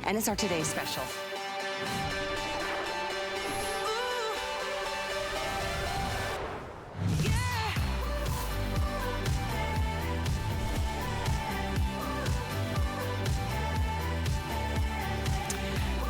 and it's our today's special.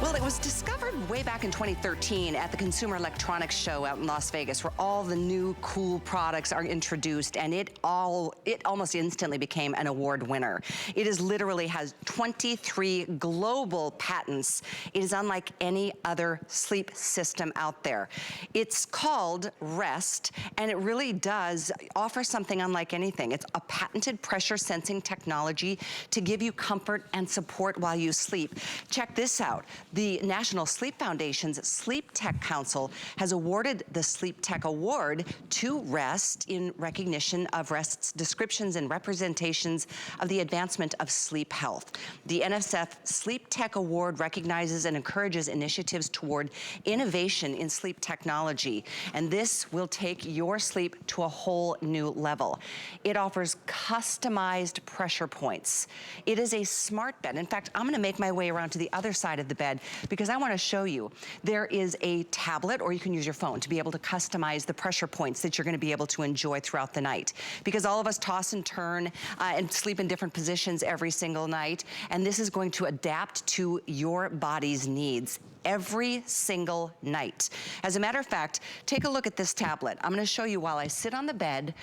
Well, it was discovered way back in 2013 at the Consumer Electronics Show out in Las Vegas, where all the new cool products are introduced, and it almost instantly became an award winner. It is literally has 23 global patents. It is unlike any other sleep system out there. It's called ReST, and it really does offer something unlike anything. It's a patented pressure sensing technology to give you comfort and support while you sleep. Check this out. The National Sleep Foundation's Sleep Tech Council has awarded the Sleep Tech Award to ReST in recognition of ReST's descriptions and representations of the advancement of sleep health. The NSF Sleep Tech Award recognizes and encourages initiatives toward innovation in sleep technology, and this will take your sleep to a whole new level. It offers customized pressure points. It is a smart bed. In fact, I'm gonna make my way around to the other side of the bed because I want to show you. There is a tablet, or you can use your phone to be able to customize the pressure points that you're going to be able to enjoy throughout the night. Because all of us toss and turn and sleep in different positions every single night, and this is going to adapt to your body's needs every single night. As a matter of fact, take a look at this tablet. I'm going to show you while I sit on the bed.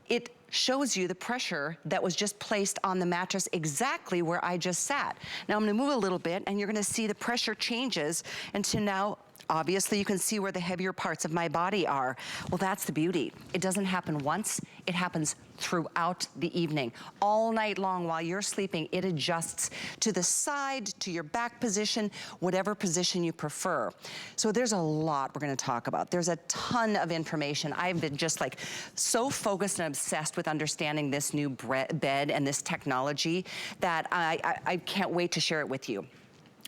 It shows you the pressure that was just placed on the mattress exactly where I just sat. Now I'm gonna move a little bit and you're gonna see the pressure changes until now. Obviously, you can see where the heavier parts of my body are. Well, that's the beauty. It doesn't happen once, it happens throughout the evening. All night long while you're sleeping, it adjusts to the side, to your back position, whatever position you prefer. So there's a lot we're gonna talk about. There's a ton of information. I've been just like so focused and obsessed with understanding this new bed and this technology that I can't wait to share it with you.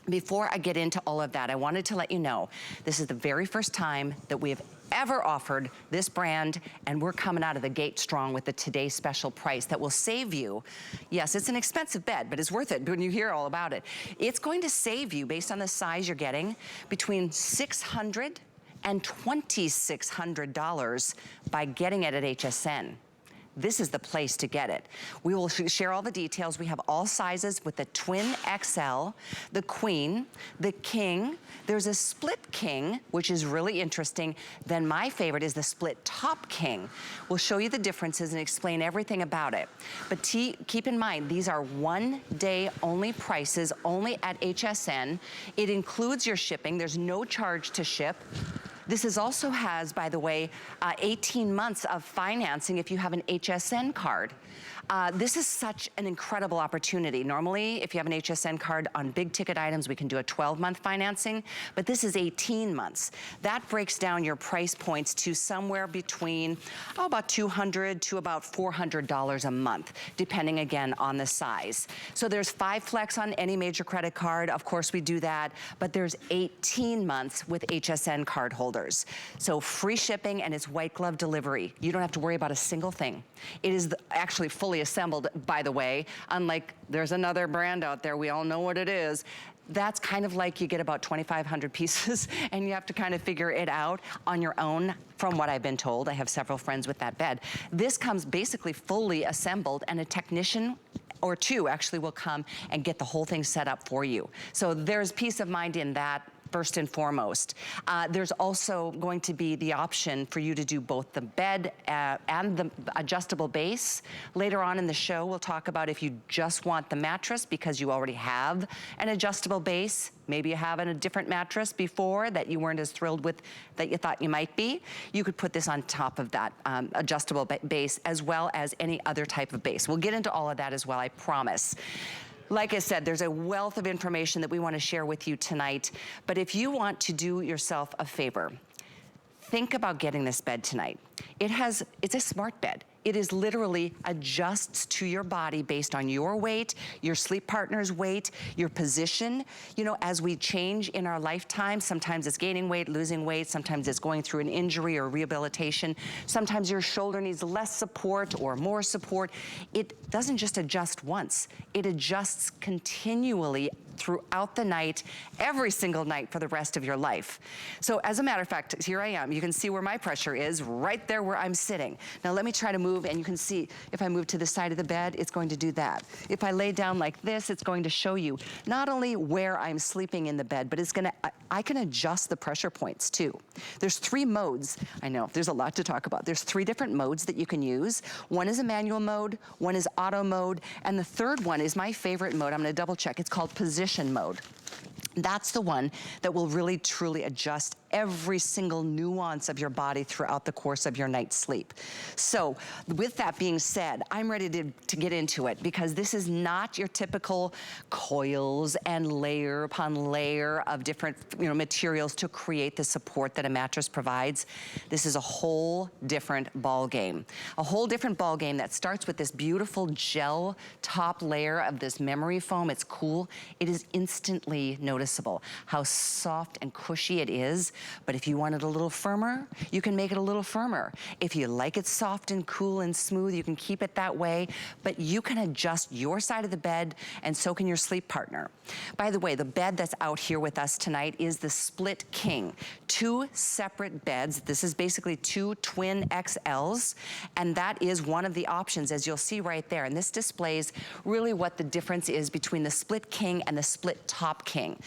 Before I get into all of that, I wanted to let you know, this is the very first time that we have ever offered this brand, and we're coming out of the gate strong with the Today Special price that will save you. Yes, it's an expensive bed, but it's worth it when you hear all about it. It's going to save you, based on the size you're getting, between $600 and $2,600 by getting it at HSN. This is the place to get it. We will share all the details. We have all sizes with the Twin XL, the Queen, the King. There's a split King, which is really interesting. Then my favorite is the split top King. We'll show you the differences and explain everything about it. But keep in mind, these are one-day only prices, only at HSN. It includes your shipping. There's no charge to ship. This also has, by the way, 18 months of financing if you have an HSN card. This is such an incredible opportunity. Normally, if you have an HSN card on big ticket items, we can do a 12-month financing, but this is 18 months. That breaks down your price points to somewhere between, about $200 to about $400 a month, depending again on the size. So there's 5 flex on any major credit card. Of course, we do that, but there's 18 months with HSN card holders. So free shipping, and it's white glove delivery. You don't have to worry about a single thing. It is actually fully assembled, by the way, unlike there's another brand out there, we all know what it is. That's kind of like you get about 2,500 pieces and you have to kind of figure it out on your own, from what I've been told. I have several friends with that bed. This comes basically fully assembled, and a technician or two actually will come and get the whole thing set up for you. So there's peace of mind in that, first and foremost. There's also going to be the option for you to do both the bed and the adjustable base. Later on in the show, we'll talk about if you just want the mattress because you already have an adjustable base. Maybe you have a different mattress before that you weren't as thrilled with that you thought you might be. You could put this on top of that adjustable base, as well as any other type of base. We'll get into all of that as well, I promise. Like I said, there's a wealth of information that we want to share with you tonight. But if you want to do yourself a favor, think about getting this bed tonight. It's a smart bed. It is literally adjusts to your body based on your weight, your sleep partner's weight, your position. You know, as we change in our lifetime, sometimes it's gaining weight, losing weight, sometimes it's going through an injury or rehabilitation. Sometimes your shoulder needs less support or more support. It doesn't just adjust once. It adjusts continually throughout the night, every single night for the rest of your life. So as a matter of fact, here I am. You can see where my pressure is, right there where I'm sitting. Now let me try to move, and you can see if I move to the side of the bed, it's going to do that. If I lay down like this, it's going to show you not only where I'm sleeping in the bed, but it's gonna, I can adjust the pressure points too. There's 3 modes. I know, there's a lot to talk about. There's 3 different modes that you can use. One is a manual mode, one is auto mode, and the third one is my favorite mode. I'm gonna double check. It's called position mode. That's the one that will really truly adjust every single nuance of your body throughout the course of your night's sleep. So with that being said, I'm ready to get into it, because this is not your typical coils and layer upon layer of different materials to create the support that a mattress provides. This is a whole different ball game. A whole different ball game that starts with this beautiful gel top layer of this memory foam. It's cool. It is instantly noticeable how soft and cushy it is. But if you want it a little firmer, you can make it a little firmer. If you like it soft and cool and smooth, you can keep it that way, but you can adjust your side of the bed, and so can your sleep partner. By the way, the bed that's out here with us tonight is the Split King. 2 separate beds. This is basically 2 twin XLs, and that is one of the options, as you'll see right there. And this displays really what the difference is between the Split King and the Split Top King.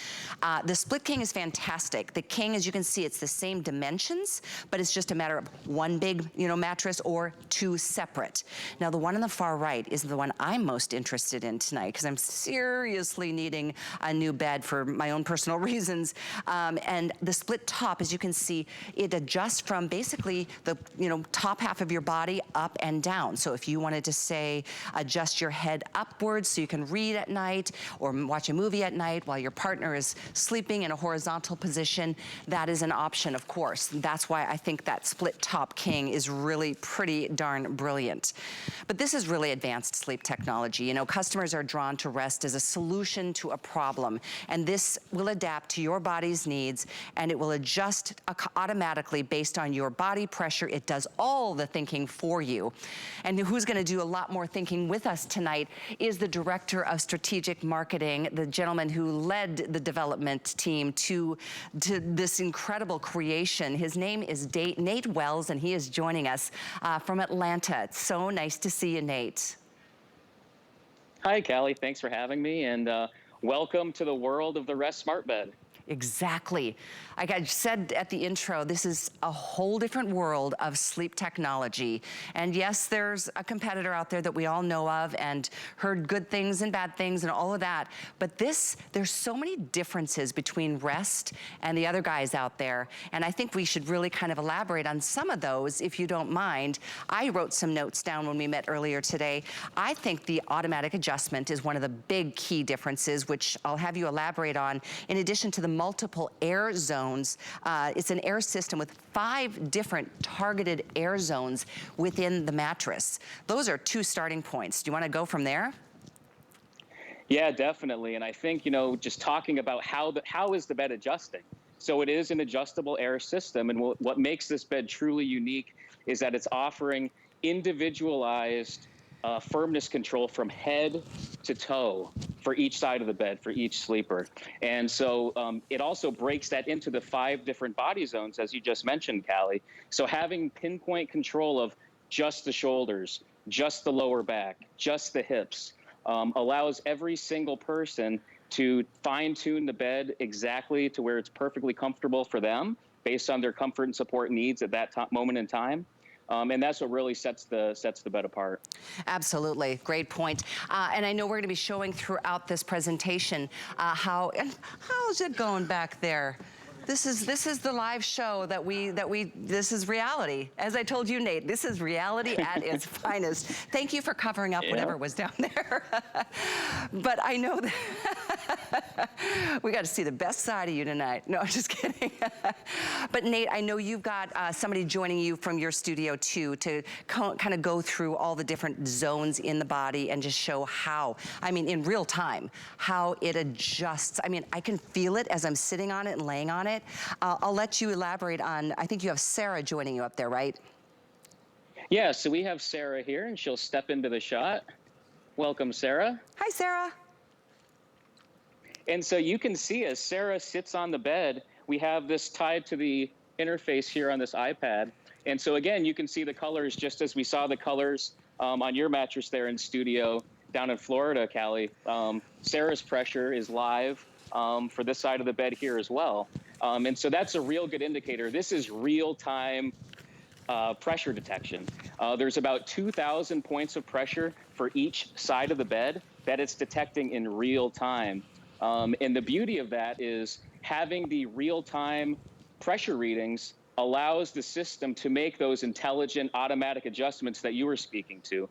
The Split King is fantastic. The King, as you can see, it's the same dimensions, but it's just a matter of one big, mattress or 2 separate. Now, the one on the far right is the one I'm most interested in tonight, because I'm seriously needing a new bed for my own personal reasons. And the split top, as you can see, it adjusts from basically the, top half of your body up and down. So if you wanted to, say, adjust your head upwards so you can read at night or watch a movie at night while your partner is sleeping in a horizontal position, that is an option, of course. That's why I think that Split Top King is really pretty darn brilliant. But this is really advanced sleep technology. Customers are drawn to ReST as a solution to a problem, and this will adapt to your body's needs, and it will adjust automatically based on your body pressure. It does all the thinking for you. And who's gonna do a lot more thinking with us tonight is the Director of Strategic Marketing, the gentleman who led the development team to this incredible creation. His name is Nate Wells, and he is joining us from Atlanta. It's so nice to see you, Nate. Hi, Callie. Thanks for having me, and welcome to the world of the ReST Smart Bed. Exactly. Like I said at the intro, this is a whole different world of sleep technology. And yes, there's a competitor out there that we all know of and heard good things and bad things and all of that. But there's so many differences between ReST and the other guys out there. And I think we should really kind of elaborate on some of those, if you don't mind. I wrote some notes down when we met earlier today. I think the automatic adjustment is one of the big key differences, which I'll have you elaborate on, in addition to the multiple air zones. It's an air system with 5 different targeted air zones within the mattress. Those are 2 starting points. Do you want to go from there? Yeah, definitely. And I think, just talking about how is the bed adjusting? So it is an adjustable air system. And what makes this bed truly unique is that it's offering individualized firmness control from head to toe for each side of the bed, for each sleeper. And so it also breaks that into the 5 different body zones, as you just mentioned, Callie. So having pinpoint control of just the shoulders, just the lower back, just the hips, allows every single person to fine-tune the bed exactly to where it's perfectly comfortable for them based on their comfort and support needs at that moment in time. And that's what really sets the bed apart. Absolutely, great point. And I know we're going to be showing throughout this presentation how's it going back there? This is the live show this is reality. As I told you, Nate, this is reality at its finest. Thank you for covering up whatever was down there. But I know that we got to see the best side of you tonight. No, I'm just kidding. But Nate, I know you've got somebody joining you from your studio too, to kind of go through all the different zones in the body and just show how, in real time, how it adjusts. I can feel it as I'm sitting on it and laying on it. I'll let you elaborate on, I think you have Sarah joining you up there, right? Yeah, so we have Sarah here, and she'll step into the shot. Welcome, Sarah. Hi, Sarah. And so you can see as Sarah sits on the bed, we have this tied to the interface here on this iPad. And so again, you can see the colors just as we saw the colors on your mattress there in studio down in Florida, Callie. Sarah's pressure is live for this side of the bed here as well. And so that's a real good indicator. This is real-time pressure detection. There's about 2,000 points of pressure for each side of the bed that it's detecting in real time. And the beauty of that is having the real-time pressure readings allows the system to make those intelligent automatic adjustments that you were speaking to.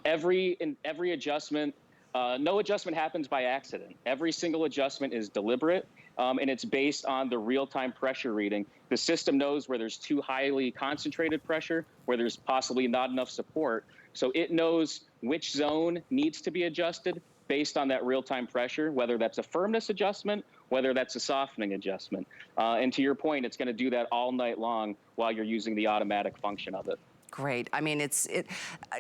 Every adjustment, no adjustment happens by accident. Every single adjustment is deliberate, and it's based on the real-time pressure reading. The system knows where there's too highly concentrated pressure, where there's possibly not enough support. So it knows which zone needs to be adjusted based on that real-time pressure, whether that's a firmness adjustment, whether that's a softening adjustment. And to your point, it's going to do that all night long while you're using the automatic function of it. Great. I mean,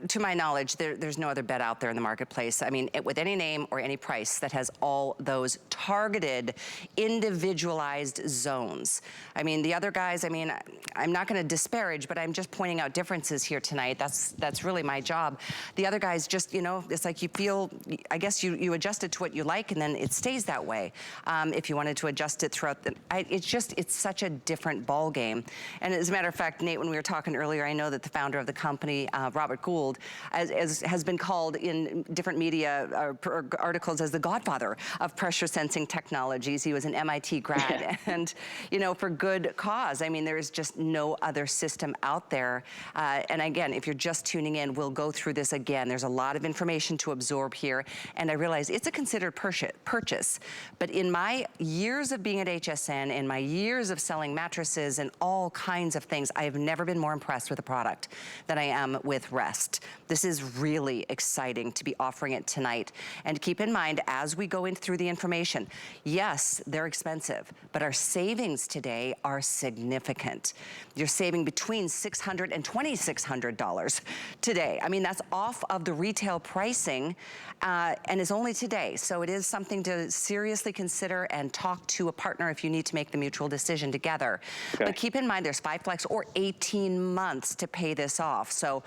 to my knowledge, there's no other bed out there in the marketplace. I mean, with any name or any price that has all those targeted, individualized zones. I mean, the other guys, I mean, I'm not going to disparage, but I'm just pointing out differences here tonight. That's really my job. The other guys just, you know, it's like you feel, I guess you adjust it to what you like and then it stays that way. If you wanted to adjust it throughout it's such a different ball game. And as a matter of fact, Nate, when we were talking earlier, I know that the founder of the company, Robert Gould, has been called in different media articles as the godfather of pressure sensing technologies. He was an MIT grad, and you know, for good cause. I mean, there is just no other system out there. And again, if you're just tuning in, we'll go through this again. There's a lot of information to absorb here, and I realize it's a considered purchase. But in my years of being at HSN, in my years of selling mattresses and all kinds of things, I have never been more impressed with a product than I am with ReST. This is really exciting to be offering it tonight. And keep in mind, as we go in through the information, yes, they're expensive, but our savings today are significant. You're saving between $600 and $2,600 today. I mean, that's off of the retail pricing, and is only today. So it is something to seriously consider and talk to a partner if you need to make the mutual decision together. Okay. But keep in mind, there's 5 flex or 18 months to pay this off. So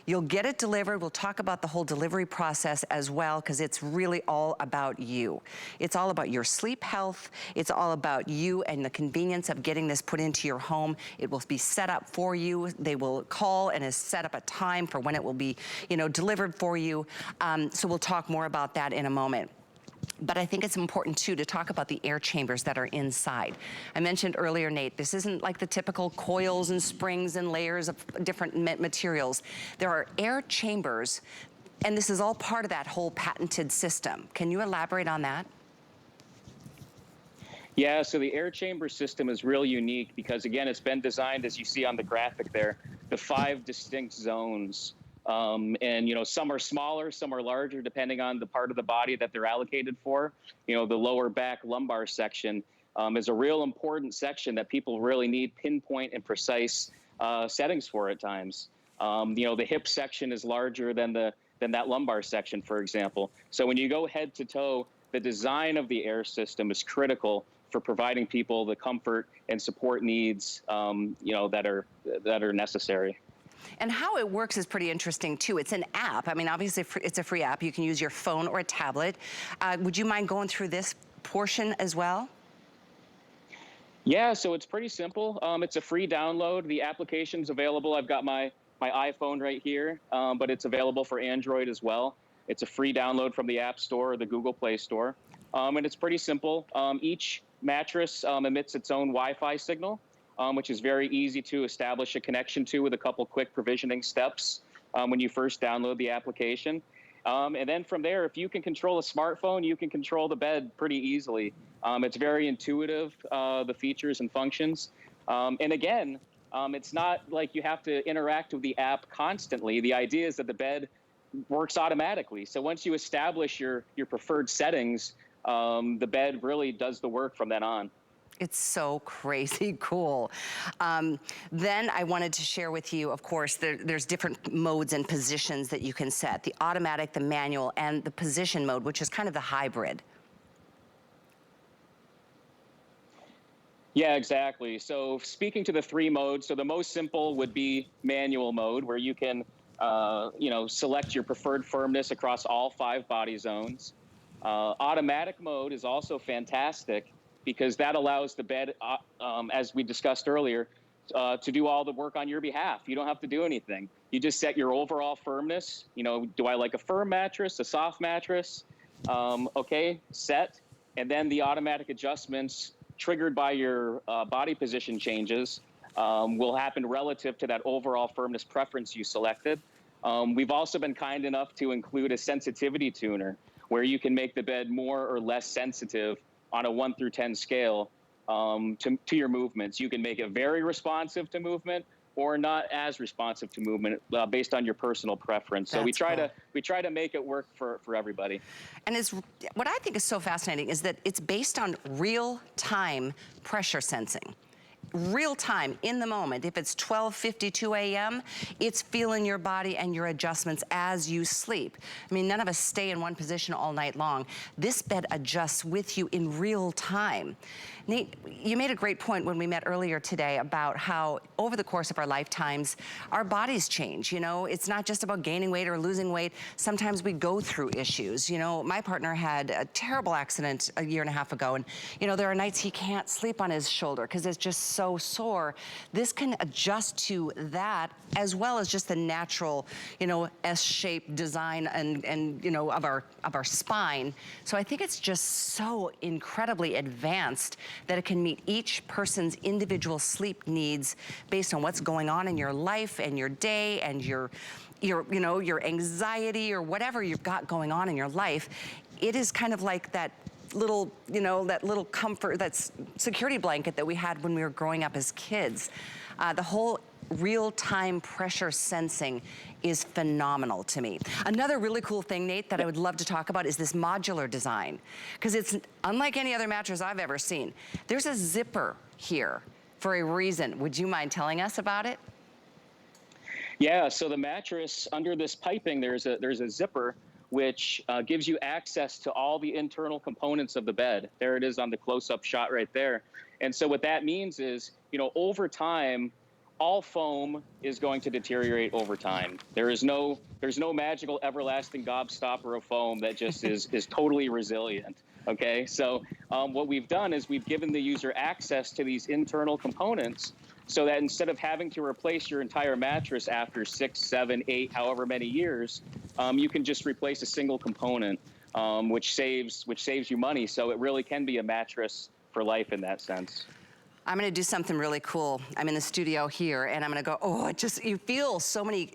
you'll get it delivered. We'll talk about the whole delivery process as well, because it's really all about you. It's all about your sleep health. It's all about you and the convenience of getting this put into your home. It will be set up for you. They will call and set up a time for when it will be, you know, delivered for you. So we'll talk more about that in a moment. But I think it's important, too, to talk about the air chambers that are inside. I mentioned earlier, Nate, this isn't like the typical coils and springs and layers of different materials. There are air chambers, and this is all part of that whole patented system. Can you elaborate on that? Yeah, so the air chamber system is real unique because, again, it's been designed, as you see on the graphic there, the 5 distinct zones. And, you know, some are smaller, some are larger, depending on the part of the body that they're allocated for. You know, the lower back lumbar section is a real important section that people really need pinpoint and precise settings for at times. You know, the hip section is larger than that lumbar section, for example. So when you go head to toe, the design of the air system is critical for providing people the comfort and support needs, you know, that are necessary. And how it works is pretty interesting, too. It's an app. I mean, obviously, it's a free app. You can use your phone or a tablet. Would you mind going through this portion as well? Yeah, so it's pretty simple. It's a free download. The application's available. I've got my iPhone right here, but it's available for Android as well. It's a free download from the App Store or the Google Play Store. And it's pretty simple. Each mattress emits its own Wi-Fi signal, which is very easy to establish a connection to with a couple quick provisioning steps when you first download the application. And then from there, if you can control a smartphone, you can control the bed pretty easily. It's very intuitive, the features and functions. And again, it's not like you have to interact with the app constantly. The idea is that the bed works automatically. So once you establish your preferred settings, the bed really does the work from then on. It's so crazy cool. Then I wanted to share with you, of course, there's different modes and positions that you can set. The automatic, the manual, and the position mode, which is kind of the hybrid. Yeah, exactly. So speaking to the three modes, so the most simple would be manual mode, where you can, select your preferred firmness across all 5 body zones. Automatic mode is also fantastic because that allows the bed, as we discussed earlier, to do all the work on your behalf. You don't have to do anything. You just set your overall firmness. Do I like a firm mattress, a soft mattress? Okay, set. And then the automatic adjustments triggered by your body position changes will happen relative to that overall firmness preference you selected. We've also been kind enough to include a sensitivity tuner where you can make the bed more or less sensitive on a 1 through 10 scale to your movements. You can make it very responsive to movement or not as responsive to movement based on your personal preference. So we try to make it work for everybody. And what I think is so fascinating is that it's based on real-time pressure sensing. Real time, in the moment. If it's 12:52 a.m., it's feeling your body and your adjustments as you sleep. I mean, none of us stay in one position all night long. This bed adjusts with you in real time. Nate, you made a great point when we met earlier today about how over the course of our lifetimes, our bodies change. It's not just about gaining weight or losing weight. Sometimes we go through issues. My partner had a terrible accident a year and a half ago, and there are nights he can't sleep on his shoulder because it's just so sore. This can adjust to that as well as just the natural, S-shaped design and of our spine. So I think it's just so incredibly advanced that it can meet each person's individual sleep needs based on what's going on in your life and your day and your anxiety or whatever you've got going on in your life. It is kind of like that little, that little comfort, that's security blanket that we had when we were growing up as kids. The whole real-time pressure sensing is phenomenal to me. Another really cool thing, Nate, that I would love to talk about is this modular design, because it's unlike any other mattress I've ever seen. There's a zipper here for a reason. Would you mind telling us about it? Yeah, so the mattress under this piping, there's a zipper which gives you access to all the internal components of the bed. There it is on the close-up shot right there. And so what that means is, over time, all foam is going to deteriorate over time. There's no magical everlasting gobstopper of foam that just is totally resilient. Okay, so what we've done is we've given the user access to these internal components so that instead of having to replace your entire mattress after 6, 7, 8, however many years, you can just replace a single component, which saves you money. So it really can be a mattress for life in that sense. I'm gonna do something really cool. I'm in the studio here and I'm gonna go, you feel so many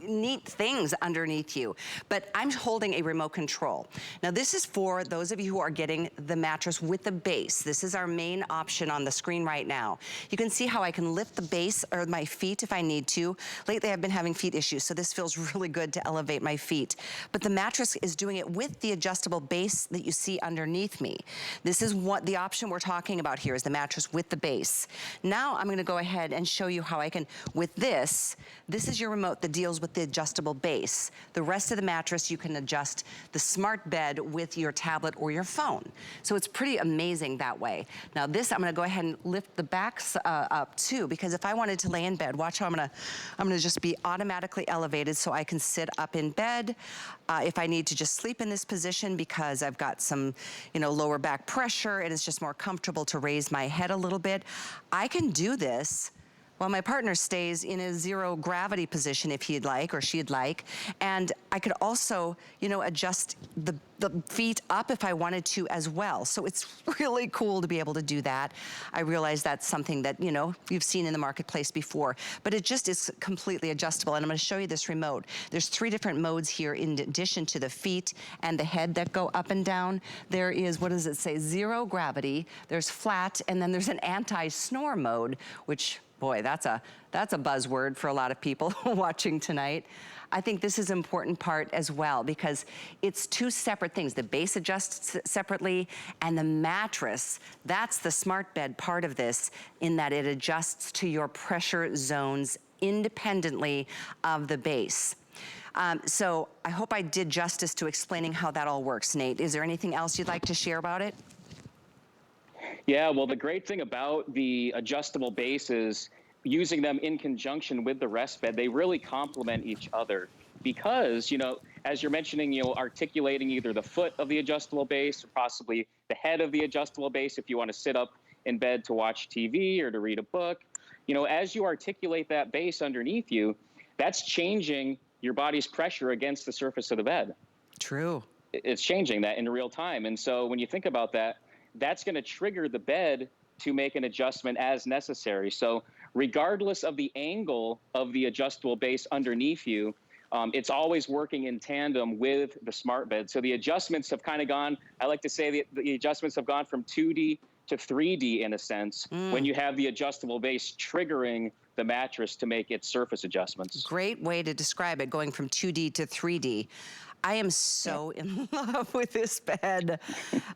neat things underneath you. But I'm holding a remote control. Now this is for those of you who are getting the mattress with the base. This is our main option on the screen right now. You can see how I can lift the base or my feet if I need to. Lately I've been having feet issues, so this feels really good to elevate my feet. But the mattress is doing it with the adjustable base that you see underneath me. This is what the option we're talking about here is the mattress with the base. Now I'm gonna go ahead and show you how I can, with this is your remote that deals with the adjustable base. The rest of the mattress, you can adjust the smart bed with your tablet or your phone. So it's pretty amazing that way. Now this, I'm gonna go ahead and lift the backs up too, because if I wanted to lay in bed, watch how I'm gonna just be automatically elevated so I can sit up in bed. If I need to just sleep in this position because I've got some, lower back pressure, and it's just more comfortable to raise my head a little bit, I can do this while my partner stays in a zero gravity position if he'd like or she'd like. And I could also, adjust the feet up if I wanted to as well. So it's really cool to be able to do that. I realize that's something that, you've seen in the marketplace before, but it just is completely adjustable. And I'm gonna show you this remote. There's 3 different modes here in addition to the feet and the head that go up and down. There is, what does it say? Zero gravity, there's flat, and then there's an anti-snore mode, which, boy, that's a buzzword for a lot of people watching tonight. I think this is an important part as well because it's 2 separate things. The base adjusts separately and the mattress, that's the smart bed part of this in that it adjusts to your pressure zones independently of the base. So I hope I did justice to explaining how that all works, Nate. Is there anything else you'd like to share about it? Yeah, well, the great thing about the adjustable base is using them in conjunction with the rest bed, they really complement each other because, as you're mentioning, articulating either the foot of the adjustable base or possibly the head of the adjustable base if you want to sit up in bed to watch TV or to read a book. As you articulate that base underneath you, that's changing your body's pressure against the surface of the bed. True. It's changing that in real time. And so when you think about that, that's going to trigger the bed to make an adjustment as necessary. So regardless of the angle of the adjustable base underneath you, it's always working in tandem with the smart bed. So the adjustments have kind of gone, I like to say the adjustments have gone from 2D to 3D in a sense, when you have the adjustable base triggering the mattress to make its surface adjustments. Great way to describe it, going from 2D to 3D. I am so in love with this bed.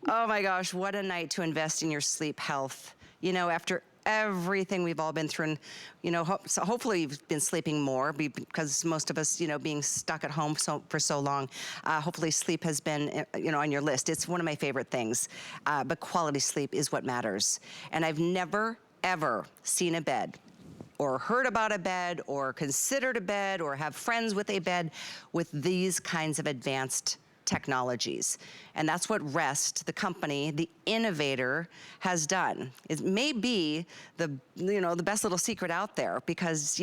Oh my gosh, what a night to invest in your sleep health. After everything we've all been through, and so hopefully you've been sleeping more because most of us, being stuck at home for so long, hopefully sleep has been, on your list. It's one of my favorite things, but quality sleep is what matters. And I've never, ever seen a bed or heard about a bed or considered a bed or have friends with a bed with these kinds of advanced technologies. And that's what ReST, the company, the innovator, has done. It may be the best little secret out there because,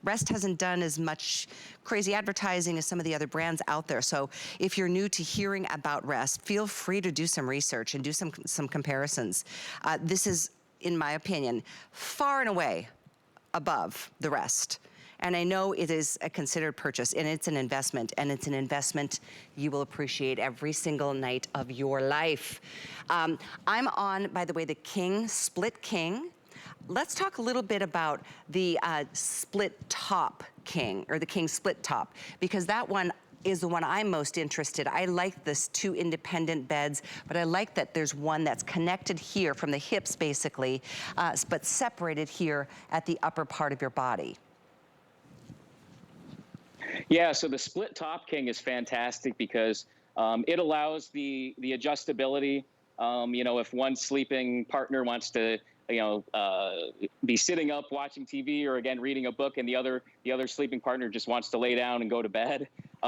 ReST hasn't done as much crazy advertising as some of the other brands out there. So if you're new to hearing about ReST, feel free to do some research and do some comparisons. This is, in my opinion, far and away above the rest. And I know it is a considered purchase and it's an investment, and it's an investment you will appreciate every single night of your life. I'm on, by the way, the Split King. Let's talk a little bit about the Split Top King, or the King Split Top, because that one is the one I'm most interested. I like this 2 independent beds, but I like that there's one that's connected here from the hips basically, but separated here at the upper part of your body. Yeah, so the Split Top King is fantastic because it allows the adjustability. If one sleeping partner wants to be sitting up watching TV or again reading a book, and the other sleeping partner just wants to lay down and go to bed,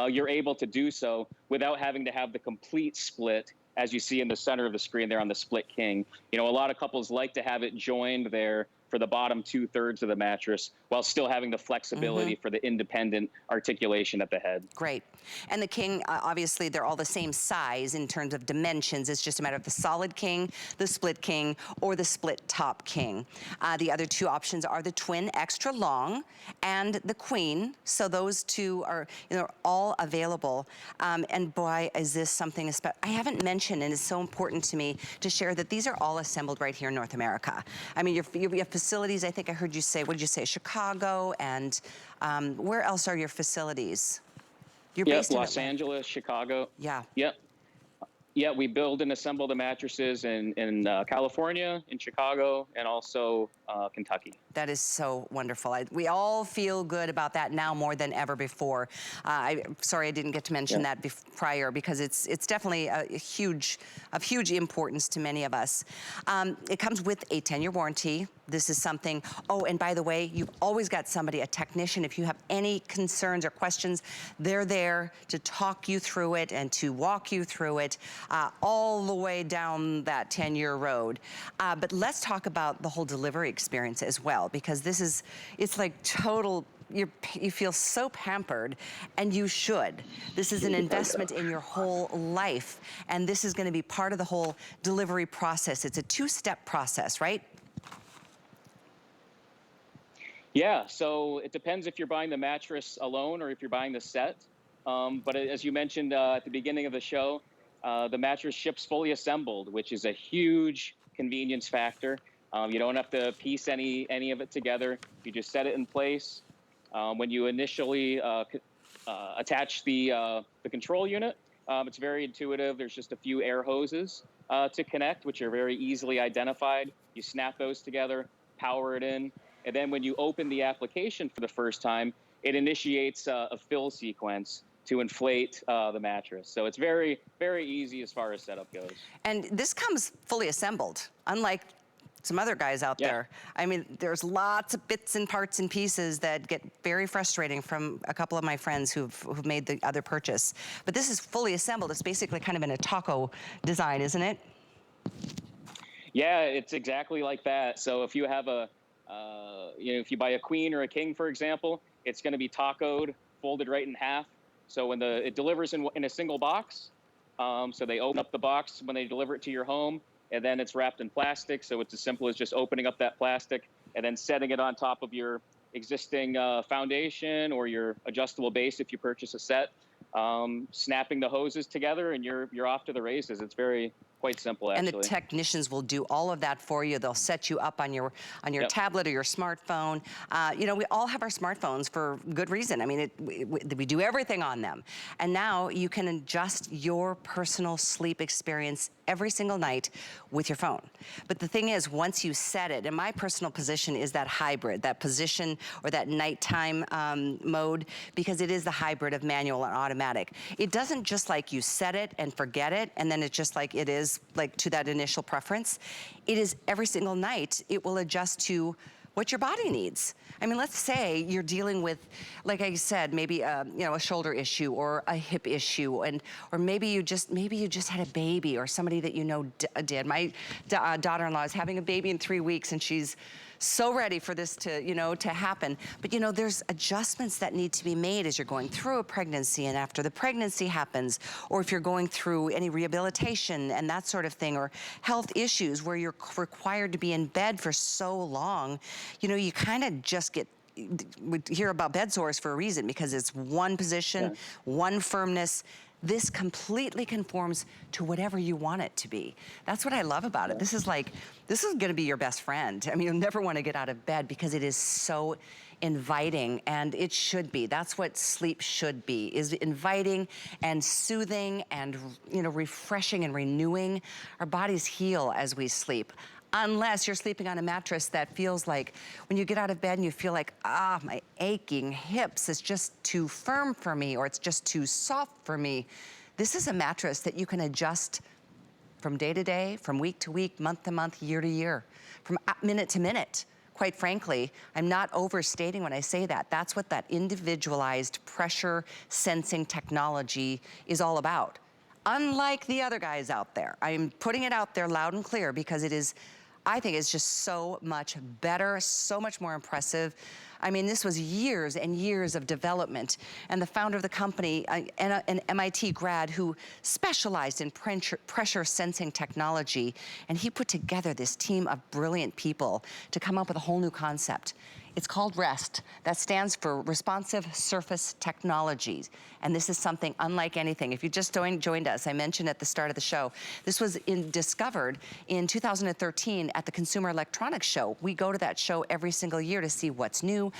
you're able to do so without having to have the complete split, as you see in the center of the screen there on the Split King. A lot of couples like to have it joined there for the bottom 2/3 of the mattress while still having the flexibility for the independent articulation at the head. Great. And the King, obviously, they're all the same size in terms of dimensions. It's just a matter of the solid King, the Split King, or the Split Top King. The other 2 options are the Twin Extra Long and the Queen. So those 2 are, all available. And boy, is this something I haven't mentioned, and it's so important to me to share that these are all assembled right here in North America. I mean, you have facilities, I think I heard you say, what did you say, Chicago, and where else are your facilities? You're based in Los Angeles, Chicago. Yeah. Yep. Yeah, we build and assemble the mattresses in California, in Chicago, and also Kentucky. That is so wonderful. We all feel good about that now more than ever before. Sorry I didn't get to mention that prior, because it's definitely of huge importance to many of us. It comes with a 10-year warranty. This is something, oh, and by the way, you've always got somebody, a technician, if you have any concerns or questions, they're there to talk you through it and to walk you through it all the way down that 10-year road. But let's talk about the whole delivery experience as well, because it's like total, you feel so pampered, and you should. This is an investment in your whole life, and this is gonna be part of the whole delivery process. It's a 2-step process, right? Yeah, so it depends if you're buying the mattress alone or if you're buying the set. But as you mentioned at the beginning of the show, the mattress ships fully assembled, which is a huge convenience factor. You don't have to piece any of it together. You just set it in place. When you initially attach the control unit, it's very intuitive. There's just a few air hoses to connect, which are very easily identified. You snap those together, power it in, and then when you open the application for the first time, it initiates a fill sequence to inflate the mattress. So it's very, very easy as far as setup goes. And this comes fully assembled, unlike some other guys out there. I mean, there's lots of bits and parts and pieces that get very frustrating from a couple of my friends who've made the other purchase. But this is fully assembled. It's basically kind of in a taco design, isn't it? Yeah, it's exactly like that. So if you have a, if you buy a queen or a king, for example, it's going to be tacoed, folded right in half. So when it delivers in a single box, so they open up the box when they deliver it to your home, and then it's wrapped in plastic. So it's as simple as just opening up that plastic and then setting it on top of your existing foundation or your adjustable base if you purchase a set, snapping the hoses together, and you're off to the races. It's quite simple, actually. And the technicians will do all of that for you. They'll set you up on your tablet or your smartphone. You know, we all have our smartphones for good reason. I mean, we do everything on them. And now you can adjust your personal sleep experience every single night with your phone. But the thing is, once you set it, and my personal position is that hybrid, that position or that nighttime mode, because it is the hybrid of manual and automatic. It doesn't just like you set it and forget it, and then it's just like it is like to that initial preference. It is every single night, it will adjust to what your body needs. I mean, let's say you're dealing with, like I said, maybe a shoulder issue or a hip issue, or maybe you just had a baby, or somebody that you know did. My daughter-in-law is having a baby in 3 weeks, and she's so ready for this to happen. But there's adjustments that need to be made as you're going through a pregnancy and after the pregnancy happens, or if you're going through any rehabilitation and that sort of thing, or health issues where you're required to be in bed for so long. You kind of just we hear about bed sores for a reason, because it's one position, one firmness. This completely conforms to whatever you want it to be. That's what I love about it. This is gonna be your best friend. I mean, you'll never wanna get out of bed because it is so inviting, and it should be. That's what sleep should be, is inviting and soothing and refreshing and renewing. Our bodies heal as we sleep. Unless you're sleeping on a mattress that feels like, when you get out of bed and you feel like, my aching hips, it's just too firm for me, or it's just too soft for me. This is a mattress that you can adjust from day to day, from week to week, month to month, year to year, from minute to minute. Quite frankly, I'm not overstating when I say that. That's what that individualized pressure sensing technology is all about. Unlike the other guys out there. I'm putting it out there loud and clear because I think it's just so much better, so much more impressive. I mean, this was years and years of development, and the founder of the company, an MIT grad who specialized in pressure sensing technology, and he put together this team of brilliant people to come up with a whole new concept. It's called ReST. That stands for Responsive Surface Technologies. And this is something unlike anything. If you just joined us, I mentioned at the start of the show, this was discovered in 2013 at the Consumer Electronics Show. We go to that show every single year to see what's new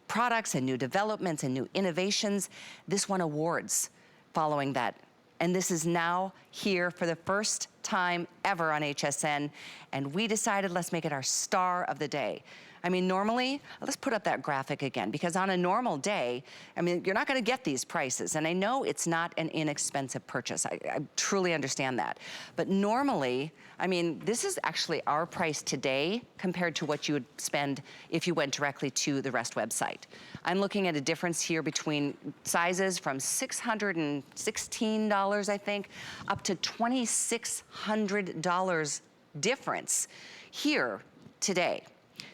products and new developments and new innovations. This won awards following that. And this is now here for the first time ever on HSN. And we decided, let's make it our star of the day. I mean, normally, let's put up that graphic again, because on a normal day, I mean, you're not gonna get these prices. And I know it's not an inexpensive purchase. I truly understand that. But normally, I mean, this is actually our price today compared to what you would spend if you went directly to the ReST website. I'm looking at a difference here between sizes from $616, I think, up to $2,600 difference here today.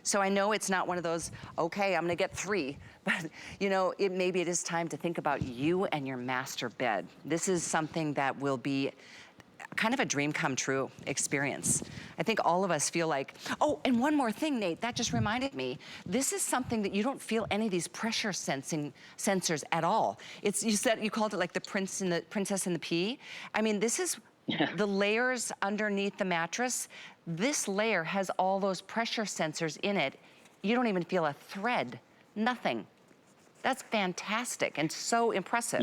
So I know it's not one of those, okay, I'm gonna get 3, but maybe it is time to think about you and your master bed. This is something that will be kind of a dream come true experience. I think all of us feel like, oh, and one more thing, Nate, that just reminded me. This is something that you don't feel any of these pressure sensors at all. You called it like the princess and the pea. I mean, this is the layers underneath the mattress. This layer has all those pressure sensors in it. You don't even feel a thread, nothing. That's fantastic and so impressive.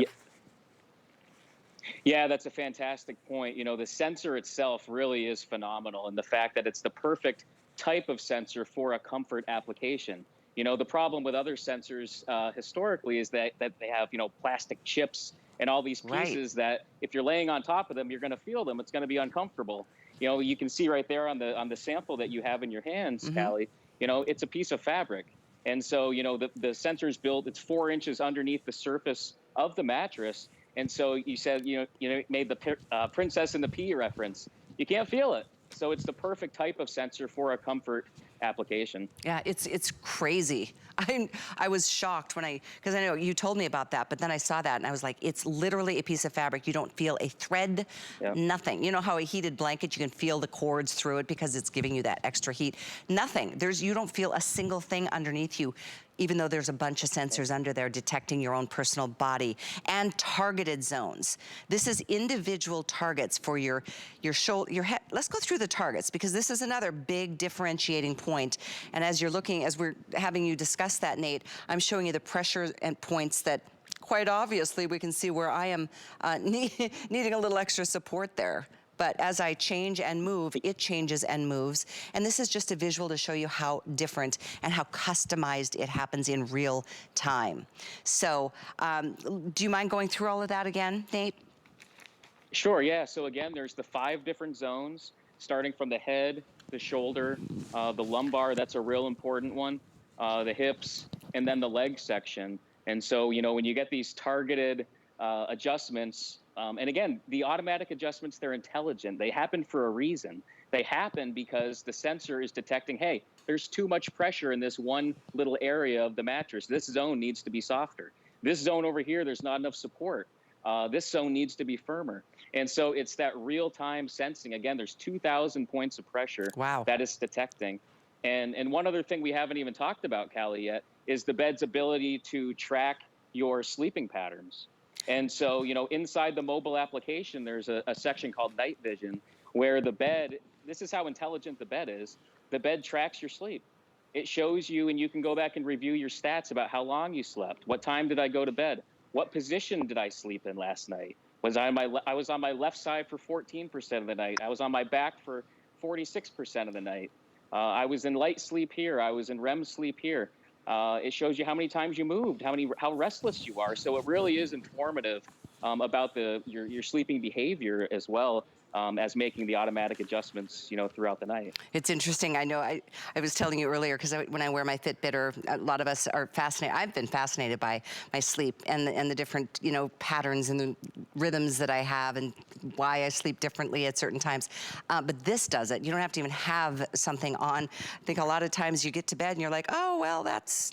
Yeah, that's a fantastic point. The sensor itself really is phenomenal, and the fact that it's the perfect type of sensor for a comfort application. The problem with other sensors historically is that they have, plastic chips and all these Right. pieces that if you're laying on top of them, you're going to feel them. It's going to be uncomfortable. You know, you can see right there on the sample that you have in your hands, Callie, you know, it's a piece of fabric. And so, you know, the sensor is built, it's 4 inches underneath the surface of the mattress. And so you said, made the Princess and the Pea reference. You can't feel it. So it's the perfect type of sensor for a comfort application. Yeah, it's crazy. I was shocked when because I know you told me about that, but then I saw that and I was like, it's literally a piece of fabric. You don't feel a thread, Yep. nothing. You know how a heated blanket, you can feel the cords through it because it's giving you that extra heat. Nothing. You don't feel a single thing underneath you, even though there's a bunch of sensors under there detecting your own personal body, and targeted zones. This is individual targets for your shoulder, your head. Let's go through the targets, because this is another big differentiating point. And as you're looking, as we're having you discuss that, Nate, I'm showing you the pressure and points that quite obviously we can see where I am needing a little extra support there. But as I change and move, it changes and moves. And this is just a visual to show you how different and how customized it happens in real time. So do you mind going through all of that again, Nate? Sure, yeah. So again, there's the 5 different zones, starting from the head, the shoulder, the lumbar, that's a real important one, the hips, and then the leg section. And so, you know, when you get these targeted adjustments, and again, the automatic adjustments, they're intelligent. They happen for a reason. They happen because the sensor is detecting, hey, there's too much pressure in this one little area of the mattress. This zone needs to be softer. This zone over here, there's not enough support. This zone needs to be firmer. And so it's that real-time sensing. Again, there's 2,000 points of pressure that it's detecting. And one other thing we haven't even talked about, Callie, yet, is the bed's ability to track your sleeping patterns. And so, you know, inside the mobile application, there's a section called Night Vision, where the bed, this is how intelligent the bed is. The bed tracks your sleep. It shows you, and you can go back and review your stats about how long you slept. What time did I go to bed? What position did I sleep in last night? I was on my left side for 14% of the night. I was on my back for 46% of the night. I was in light sleep here. I was in REM sleep here. It shows you how many times you moved, how restless you are. So it really is informative about your sleeping behavior as well. As making the automatic adjustments, you know, throughout the night. It's interesting. I know I was telling you earlier, because when I wear my Fitbit, or a lot of us are fascinated. I've been fascinated by my sleep and the different, you know, patterns and the rhythms that I have, and why I sleep differently at certain times. But this does it. You don't have to even have something on. I think a lot of times you get to bed and you're like, oh, well,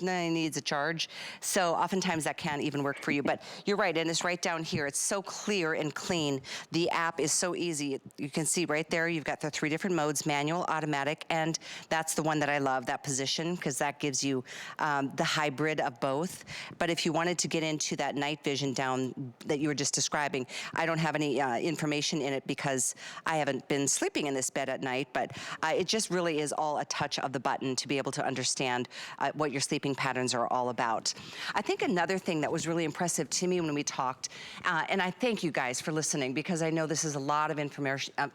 needs a charge. So oftentimes that can't even work for you. But you're right, and it's right down here. It's so clear and clean. The app is so easy. You can see right there, you've got the 3 different modes: manual, automatic, and that's the one that I love, that position, because that gives you the hybrid of both. But if you wanted to get into that night vision down that you were just describing, I don't have any information in it because I haven't been sleeping in this bed at night, but it just really is all a touch of the button to be able to understand what your sleeping patterns are all about. I think another thing that was really impressive to me when we talked, and I thank you guys for listening, because I know this is a lot of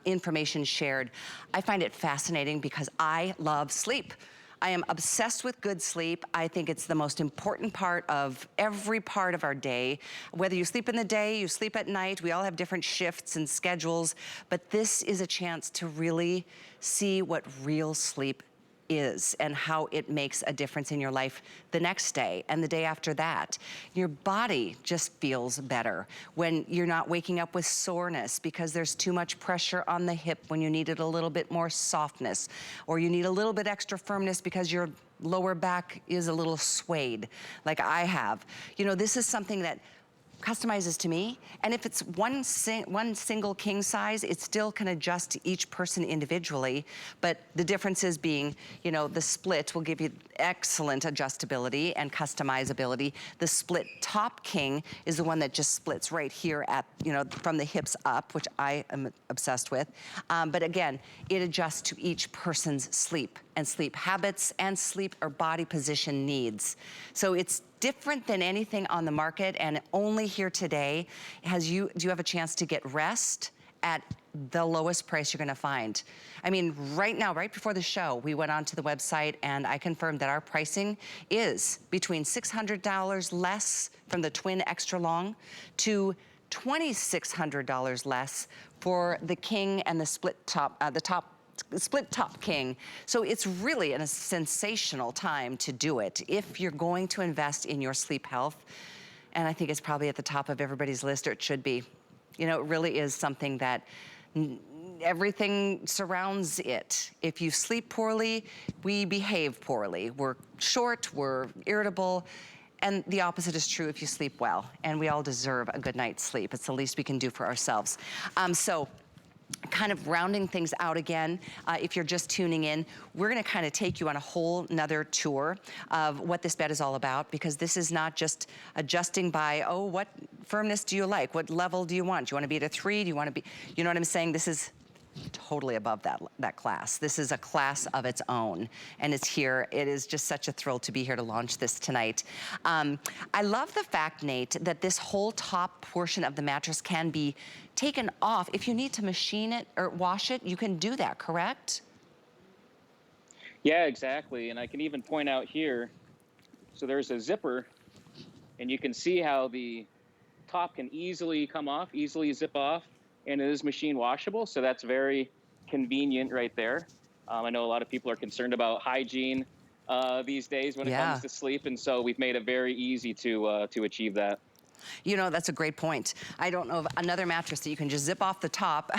information shared. I find it fascinating because I love sleep. I am obsessed with good sleep. I think it's the most important part of every part of our day. Whether you sleep in the day, you sleep at night, we all have different shifts and schedules, but this is a chance to really see what real sleep is and how it makes a difference in your life the next day and the day after that. Your body just feels better when you're not waking up with soreness because there's too much pressure on the hip, when you needed a little bit more softness, or you need a little bit extra firmness because your lower back is a little swayed, like I have. You know, this is something that customizes to me, and if it's one single king size, it still can adjust to each person individually, but the difference is being, you know, the split will give you excellent adjustability and customizability. The split top king is the one that just splits right here at, you know, from the hips up, which I am obsessed with, but again, it adjusts to each person's sleep and sleep habits and sleep or body position needs. So it's different than anything on the market, and only here today do you have a chance to get ReST at the lowest price you're gonna find. I mean, right now, right before the show, we went onto the website and I confirmed that our pricing is between $600 less from the twin extra long to $2,600 less for the king and the split top king. So it's really a sensational time to do it if you're going to invest in your sleep health. And I think it's probably at the top of everybody's list, or it should be. You know, it really is something that everything surrounds it. If you sleep poorly, we behave poorly. We're short, we're irritable, and the opposite is true if you sleep well. And we all deserve a good night's sleep. It's the least we can do for ourselves. So kind of rounding things out again, if you're just tuning in, we're gonna kind of take you on a whole nother tour of what this bed is all about, because this is not just adjusting by, oh, what firmness do you like? What level do you want? Do you wanna be at a 3? Do you wanna be, you know what I'm saying? This is totally above that class. This is a class of its own, and it's here. It is just such a thrill to be here to launch this tonight. I love the fact, Nate, that this whole top portion of the mattress can be taken off. If you need to machine it or wash it, you can do that, correct? Yeah, exactly. And I can even point out here, so there's a zipper, and you can see how the top can easily come off, easily zip off, and it is machine washable, so that's very convenient right there. I know a lot of people are concerned about hygiene these days when it comes to sleep, and so we've made it very easy to achieve that. You know, that's a great point. I don't know of another mattress that you can just zip off the top,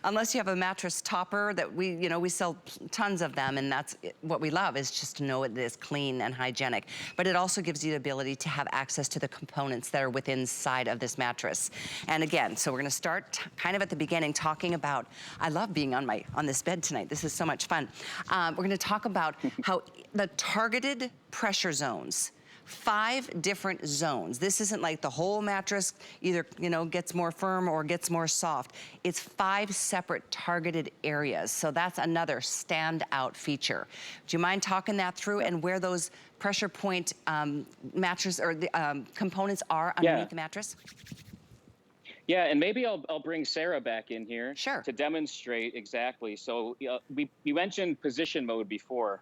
unless you have a mattress topper that we sell tons of them, and that's what we love, is just to know it is clean and hygienic. But it also gives you the ability to have access to the components that are within inside of this mattress. And again, so we're gonna start kind of at the beginning, talking about, I love being on this bed tonight. This is so much fun. We're gonna talk about how the targeted pressure zones, 5 different zones. This isn't like the whole mattress either, gets more firm or gets more soft. It's 5 separate targeted areas. So that's another standout feature. Do you mind talking that through and where those pressure point mattress or the components are underneath the mattress? Yeah, and maybe I'll bring Sarah back in here to demonstrate exactly. So we mentioned position mode before,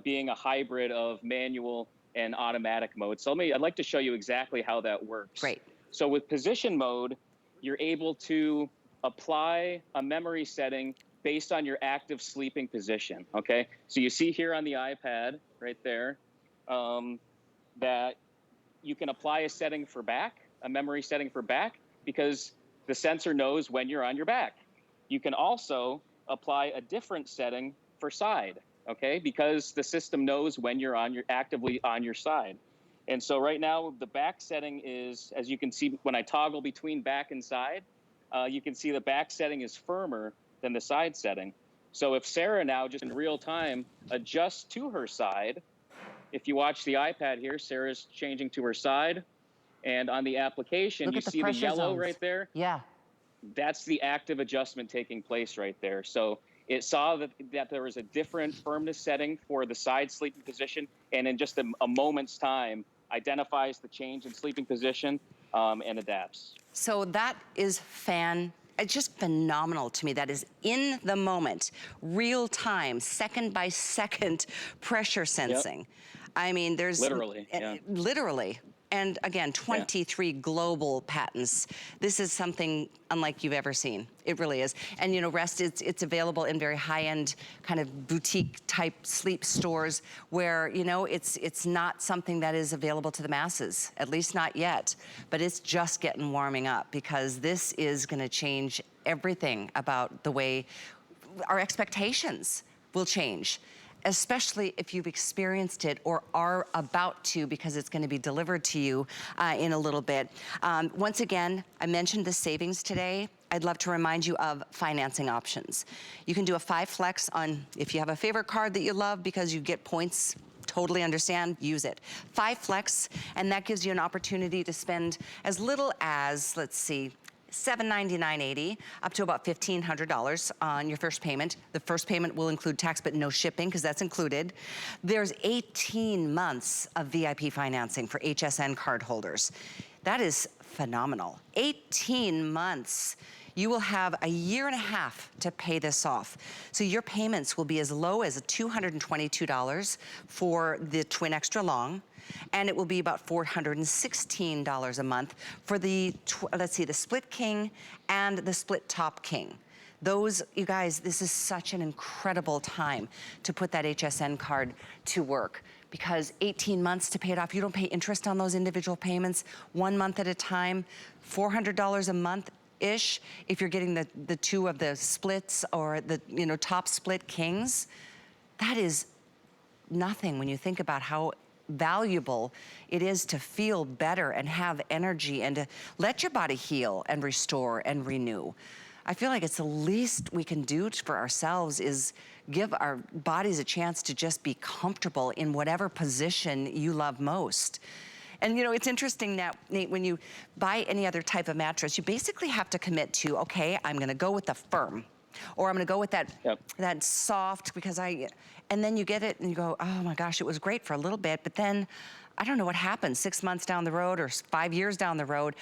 being a hybrid of manual and automatic mode. So I'd like to show you exactly how that works. Great. So with position mode, you're able to apply a memory setting based on your active sleeping position, okay? So you see here on the iPad right there that you can apply a setting for back, a memory setting for back, because the sensor knows when you're on your back. You can also apply a different setting for side, okay? Because the system knows when you're actively on your side. And so right now, the back setting is, as you can see, when I toggle between back and side, you can see the back setting is firmer than the side setting. So if Sarah now, just in real time, adjusts to her side, if you watch the iPad here, Sarah's changing to her side, and on the application, you see the yellow right there? Yeah. That's the active adjustment taking place right there. So it saw that there was a different firmness setting for the side sleeping position, and in just a moment's time, identifies the change in sleeping position and adapts. So that is it's just phenomenal to me. That is in the moment, real time, second by second pressure sensing. Yep. I mean, there's literally. Literally. And again, 23 global patents. This is something unlike you've ever seen. It really is. And ReST, it's available in very high-end kind of boutique type sleep stores where, it's not something that is available to the masses, at least not yet. But it's just getting warming up, because this is gonna change everything about the way our expectations will change, especially if you've experienced it or are about to, because it's gonna be delivered to you in a little bit. Once again, I mentioned the savings today. I'd love to remind you of financing options. You can do a 5 flex on, if you have a favorite card that you love because you get points, totally understand, use it. 5 flex, and that gives you an opportunity to spend as little as, let's see, $799.80 up to about $1,500 on your first payment. The first payment will include tax, but no shipping, because that's included. There's 18 months of VIP financing for HSN card holders. That is phenomenal. 18 months. you will have a year and a half to pay this off. So your payments will be as low as $222 for the twin extra long, and it will be about $416 a month for the, let's see, the split king and the split top king. Those, you guys, this is such an incredible time to put that HSN card to work, because 18 months to pay it off. You don't pay interest on those individual payments, 1 month at a time, $400 a month-ish if you're getting the two of the splits or the, you know, top split kings. That is nothing when you think about how valuable it is to feel better and have energy and to let your body heal and restore and renew. I feel like it's the least we can do for ourselves is give our bodies a chance to just be comfortable in whatever position you love most. And you know, it's interesting now, Nate, when you buy any other type of mattress, you basically have to commit to, okay, I'm gonna go with the firm, or I'm gonna go with that, that soft, because and then you get it and you go, oh my gosh, it was great for a little bit, but then I don't know what happens 6 months down the road or 5 years down the road,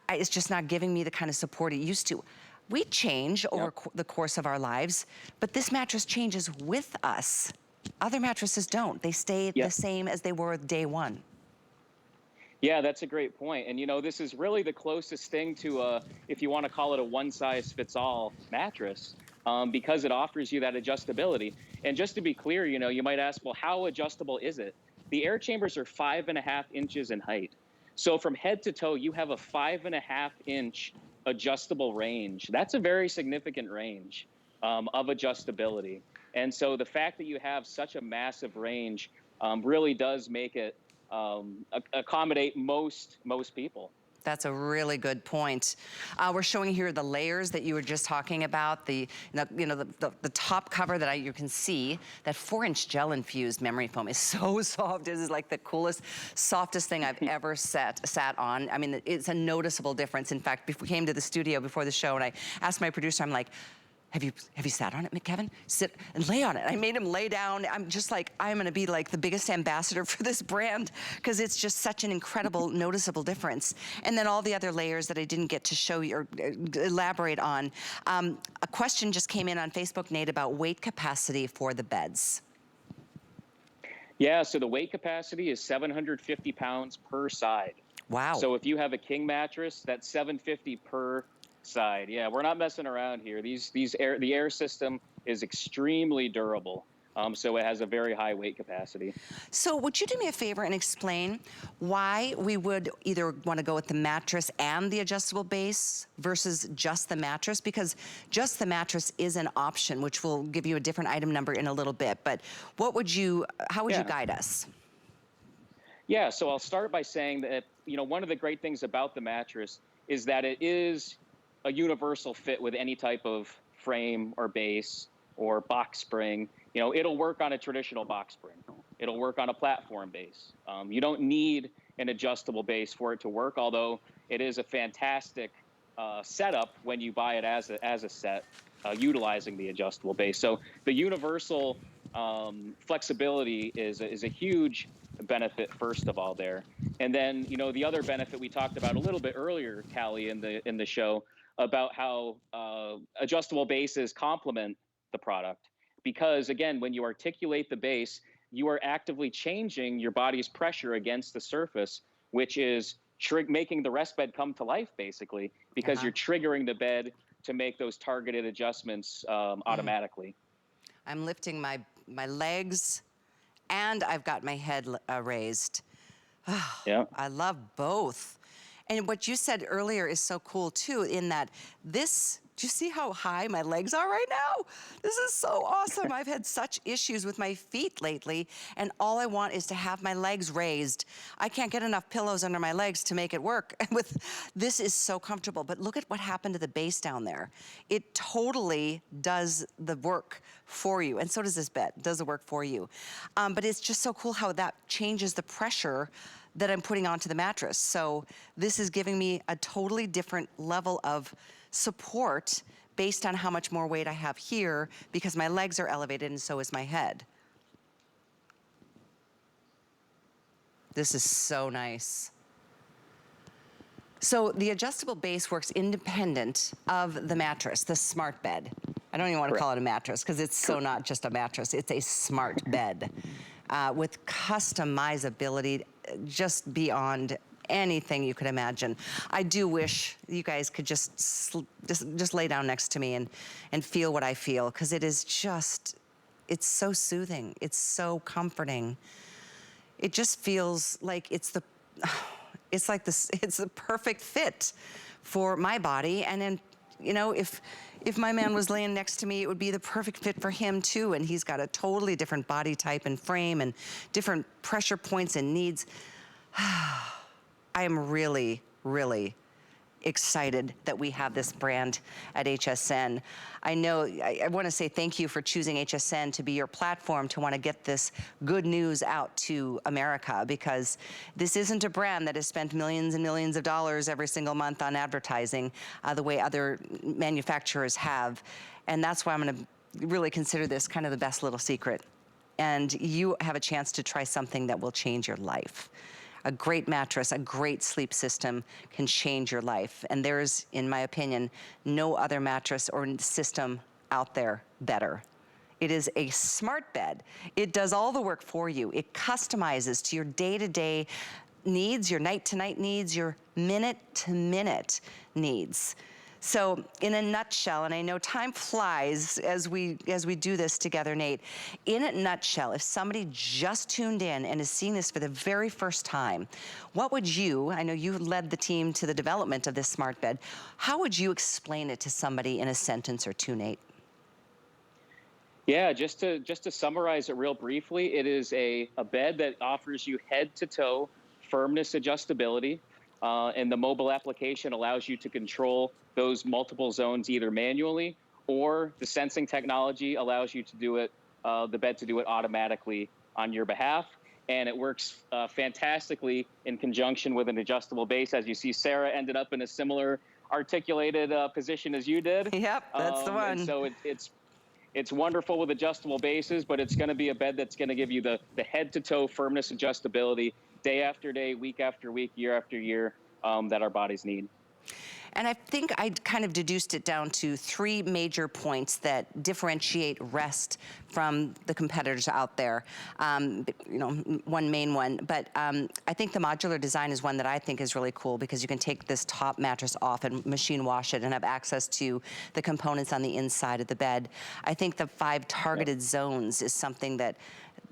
it's just not giving me the kind of support it used to. We change over the course of our lives, but this mattress changes with us. Other mattresses don't. They stay the same as they were day one. Yeah, that's a great point. And, you know, this is really the closest thing to if you want to call it a one-size-fits-all mattress, because it offers you that adjustability. And just to be clear, you know, you might ask, well, how adjustable is it? The air chambers are 5.5 inches in height. So from head to toe, you have a 5.5-inch adjustable range. That's a very significant range of adjustability. And so the fact that you have such a massive range really does make it accommodate most people. That's a really good point. We're showing here the layers that you were just talking about. The top cover that you can see, that 4-inch gel infused memory foam is so soft. This is like the coolest, softest thing I've ever sat on. I mean, it's a noticeable difference. In fact, we came to the studio before the show and I asked my producer, I'm like, have you sat on it, Kevin? Sit and lay on it. I made him lay down. I'm just like, I'm gonna be like the biggest ambassador for this brand because it's just such an incredible, noticeable difference. And then all the other layers that I didn't get to show you or elaborate on. A question just came in on Facebook, Nate, about weight capacity for the beds. Yeah, so the weight capacity is 750 pounds per side. Wow. So if you have a king mattress, that's 750 per side. Yeah, we're not messing around here. The air system is extremely durable. So it has a very high weight capacity. So would you do me a favor and explain why we would either want to go with the mattress and the adjustable base versus just the mattress? Because just the mattress is an option, which will give you a different item number in a little bit. But how would you guide us? Yeah, so I'll start by saying that, you know, one of the great things about the mattress is that it is a universal fit with any type of frame or base or box spring. You know, it'll work on a traditional box spring. It'll work on a platform base. You don't need an adjustable base for it to work, although it is a fantastic setup when you buy it as a set, utilizing the adjustable base. So the universal flexibility is a huge benefit, first of all, there. And then, you know, the other benefit we talked about a little bit earlier, Callie, in the show, about how adjustable bases complement the product. Because again, when you articulate the base, you are actively changing your body's pressure against the surface, which is making the rest bed come to life, basically, because you're triggering the bed to make those targeted adjustments automatically. I'm lifting my legs and I've got my head raised. Yeah. I love both. And what you said earlier is so cool too, in that do you see how high my legs are right now? This is so awesome. I've had such issues with my feet lately, and all I want is to have my legs raised. I can't get enough pillows under my legs to make it work. This is so comfortable, but look at what happened to the base down there. It totally does the work for you, and so does this bed, does the work for you. But it's just so cool how that changes the pressure that I'm putting onto the mattress. So this is giving me a totally different level of support based on how much more weight I have here, because my legs are elevated and so is my head. This is so nice. So the adjustable base works independent of the mattress, the smart bed. I don't even want to call it a mattress because it's so not just a mattress, it's a smart bed with customizability just beyond anything you could imagine. I do wish you guys could just lay down next to me and feel what I feel, because it is just, it's so soothing, it's so comforting. It just feels like it's the perfect fit for my body. And then, you know, if my man was laying next to me, it would be the perfect fit for him too. And he's got a totally different body type and frame and different pressure points and needs. I am really, really excited that we have this brand at HSN. I know, I want to say thank you for choosing HSN to be your platform to want to get this good news out to America, because this isn't a brand that has spent millions and millions of dollars every single month on advertising the way other manufacturers have. And that's why I'm going to really consider this kind of the best little secret. And you have a chance to try something that will change your life. A great mattress, a great sleep system can change your life. And there's, in my opinion, no other mattress or system out there better. It is a smart bed. It does all the work for you. It customizes to your day-to-day needs, your night-to-night needs, your minute-to-minute needs. So in a nutshell, and I know time flies as we do this together, Nate, in a nutshell, if somebody just tuned in and is seeing this for the very first time, what would you, I know you led the team to the development of this smart bed, how would you explain it to somebody in a sentence or two, Nate? Yeah, just to summarize it real briefly, it is a bed that offers you head-to-toe firmness adjustability, and the mobile application allows you to control those multiple zones either manually, or the sensing technology allows you to do it, the bed to do it automatically on your behalf. And it works fantastically in conjunction with an adjustable base. As you see, Sarah ended up in a similar articulated position as you did. Yep, that's the one. And so it's wonderful with adjustable bases, but it's going to be a bed that's going to give you the head-to-toe firmness adjustability day after day, week after week, year after year that our bodies need. And I think I kind of deduced it down to three major points that differentiate ReST from the competitors out there. You know, one main one, but I think the modular design is one that I think is really cool, because you can take this top mattress off and machine wash it and have access to the components on the inside of the bed. I think the 5 targeted zones is something that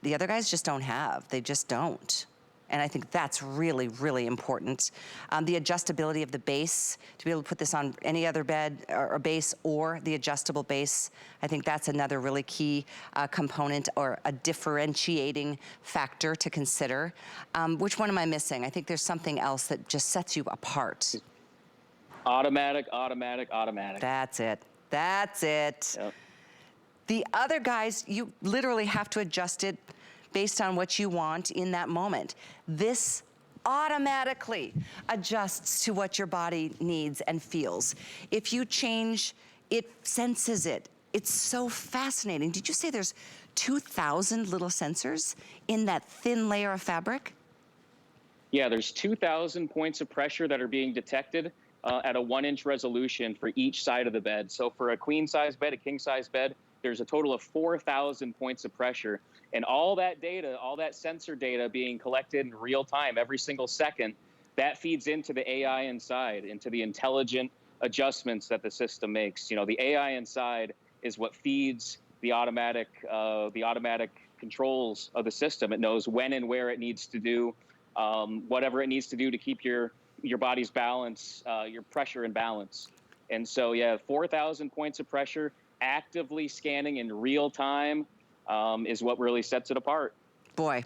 the other guys just don't have. They just don't. And I think that's really, really important. The adjustability of the base, to be able to put this on any other bed or base, or the adjustable base, I think that's another really key component or a differentiating factor to consider. Which one am I missing? I think there's something else that just sets you apart. Automatic, automatic, automatic. That's it. That's it. Yep. The other guys, you literally have to adjust it based on what you want in that moment. This automatically adjusts to what your body needs and feels. If you change, it senses it. It's so fascinating. Did you say there's 2,000 little sensors in that thin layer of fabric? Yeah, there's 2,000 points of pressure that are being detected at a 1-inch resolution for each side of the bed. So for a queen size bed, a king size bed, there's a total of 4,000 points of pressure. And all that data, all that sensor data being collected in real time every single second, that feeds into the AI inside, into the intelligent adjustments that the system makes. You know, the AI inside is what feeds the automatic controls of the system. It knows when and where it needs to do whatever it needs to do to keep your body's balance, your pressure in balance. And so, yeah, 4,000 points of pressure actively scanning in real time is what really sets it apart. Boy,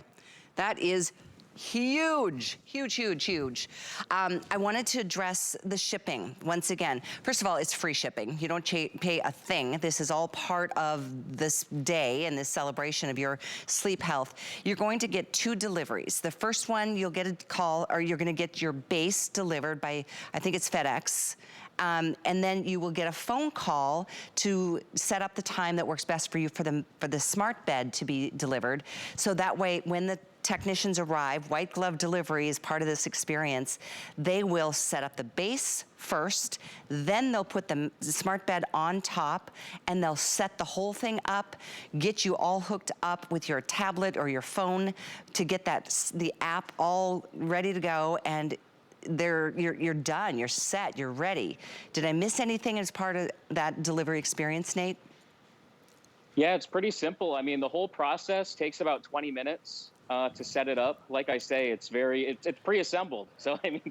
that is huge, huge, huge, huge. I wanted to address the shipping once again. First of all, it's free shipping. You don't pay a thing. This is all part of this day and this celebration of your sleep health. You're going to get 2 deliveries. The first one, you'll get a call, or you're gonna get your base delivered by, I think it's FedEx. And then you will get a phone call to set up the time that works best for you for the smart bed to be delivered. So that way, when the technicians arrive, white glove delivery is part of this experience. They will set up the base first, then they'll put the smart bed on top, and they'll set the whole thing up, get you all hooked up with your tablet or your phone to get the app all ready to go, and you're done, you're set, you're ready. Did I miss anything as part of that delivery experience, Nate? Yeah, it's pretty simple. I mean, the whole process takes about 20 minutes to set it up. Like I say, it's pre-assembled. So, I mean,